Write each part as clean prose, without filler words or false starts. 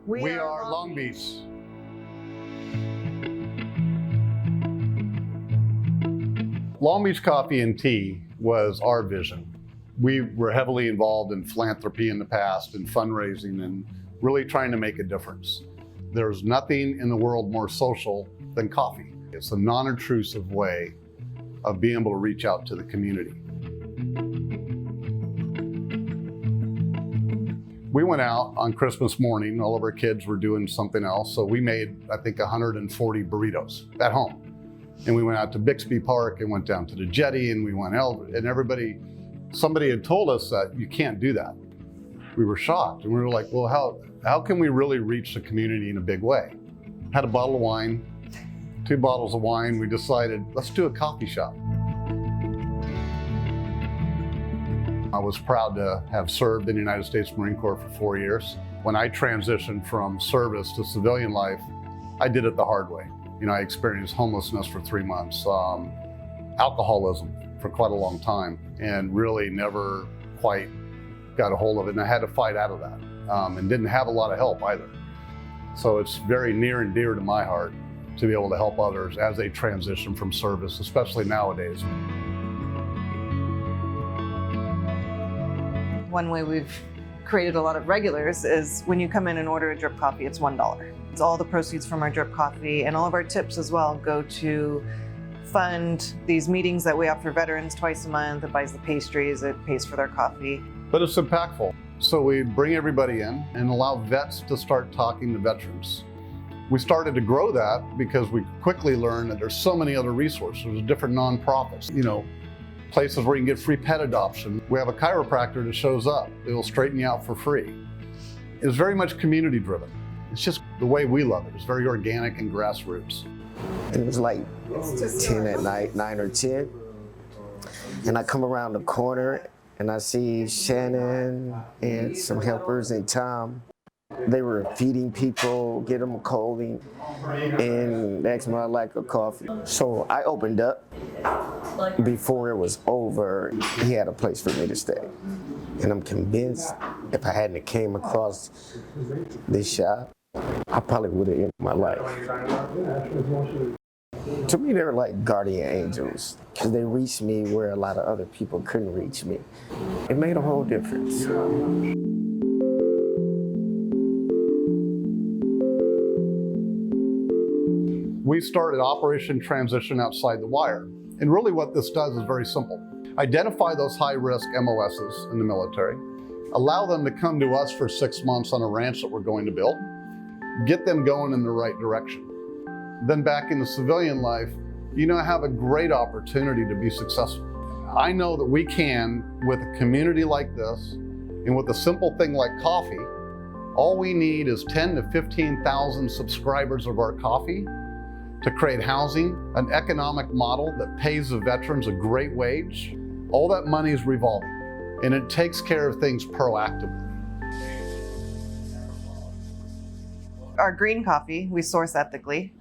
We are Long Beach. Long Beach Coffee and Tea was our vision. We were heavily involved in philanthropy in the past and fundraising and really trying to make a difference. There's nothing in the world more social than coffee. It's a non-intrusive way of being able to reach out to the community. We went out on Christmas morning. All of our kids were doing something else. So we made, I think, 140 burritos at home. And we went out to Bixby Park and went down to the jetty and we went out and somebody had told us that you can't do that. We were shocked and we were like, well, how can we really reach the community in a big way? Had a bottle of wine, 2 bottles of wine. We decided, let's do a coffee shop. I was proud to have served in the United States Marine Corps for 4 years. When I transitioned from service to civilian life, I did it the hard way. I experienced homelessness for 3 months, alcoholism for quite a long time, and really never quite got a hold of it. And I had to fight out of that, and didn't have a lot of help either. So it's very near and dear to my heart to be able to help others as they transition from service, especially nowadays. One way we've created a lot of regulars is when you come in and order a drip coffee, it's $1. It's all the proceeds from our drip coffee and all of our tips as well go to fund these meetings that we have for veterans twice a month. It buys the pastries, it pays for their coffee. But it's impactful. So we bring everybody in and allow vets to start talking to veterans. We started to grow that because we quickly learned that there's so many other resources, there's different nonprofits, places where you can get free pet adoption. We have a chiropractor that shows up. It'll straighten you out for free. It's very much community driven. It's just the way we love it. It's very organic and grassroots. It was like 10 at night, 9 or 10. And I come around the corner and I see Shannon and some helpers and Tom. They were feeding people, get them a colding, and asked me if I'd like a coffee. So I opened up. Before it was over, he had a place for me to stay. And I'm convinced if I hadn't came across this shop, I probably would have ended my life. To me, they're like guardian angels because they reached me where a lot of other people couldn't reach me. It made a whole difference. We started Operation Transition Outside the Wire. And really what this does is very simple. Identify those high-risk MOSs in the military, allow them to come to us for 6 months on a ranch that we're going to build, get them going in the right direction. Then back in the civilian life, have a great opportunity to be successful. I know that we can, with a community like this, and with a simple thing like coffee, all we need is 10 to 15,000 subscribers of our coffee to create housing, an economic model that pays the veterans a great wage. All that money is revolving, and it takes care of things proactively. Our green coffee, we source ethically,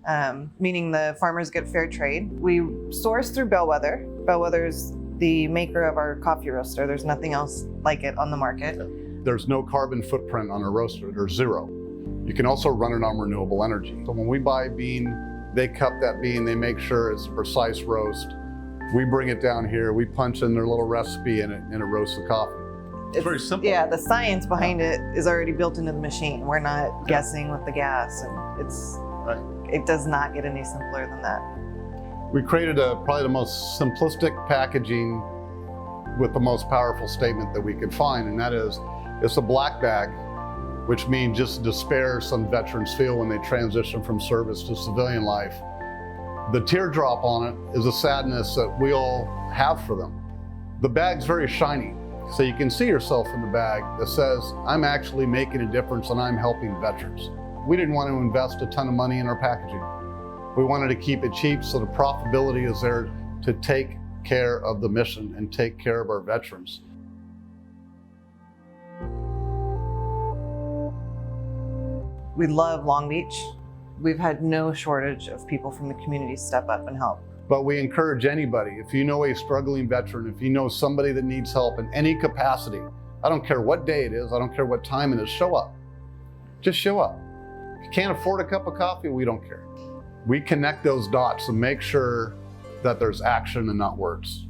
meaning the farmers get fair trade. We source through Bellwether. Bellwether's the maker of our coffee roaster. There's nothing else like it on the market. There's no carbon footprint on a roaster, there's zero. You can also run it on renewable energy. So when we buy bean, they cup that bean, they make sure it's precise roast. We bring it down here, we punch in their little recipe in it, and it roasts the coffee. It's very simple. Yeah, the science behind it is already built into the machine. We're not guessing with the gas, and it does not get any simpler than that. We created probably the most simplistic packaging with the most powerful statement that we could find, and that is, it's a black bag, which means just the despair some veterans feel when they transition from service to civilian life. The teardrop on it is a sadness that we all have for them. The bag's very shiny, so you can see yourself in the bag that says, I'm actually making a difference and I'm helping veterans. We didn't want to invest a ton of money in our packaging. We wanted to keep it cheap so the profitability is there to take care of the mission and take care of our veterans. We love Long Beach. We've had no shortage of people from the community step up and help. But we encourage anybody, if you know a struggling veteran, if you know somebody that needs help in any capacity, I don't care what day it is, I don't care what time it is, show up. Just show up. If you can't afford a cup of coffee, we don't care. We connect those dots and make sure that there's action and not words.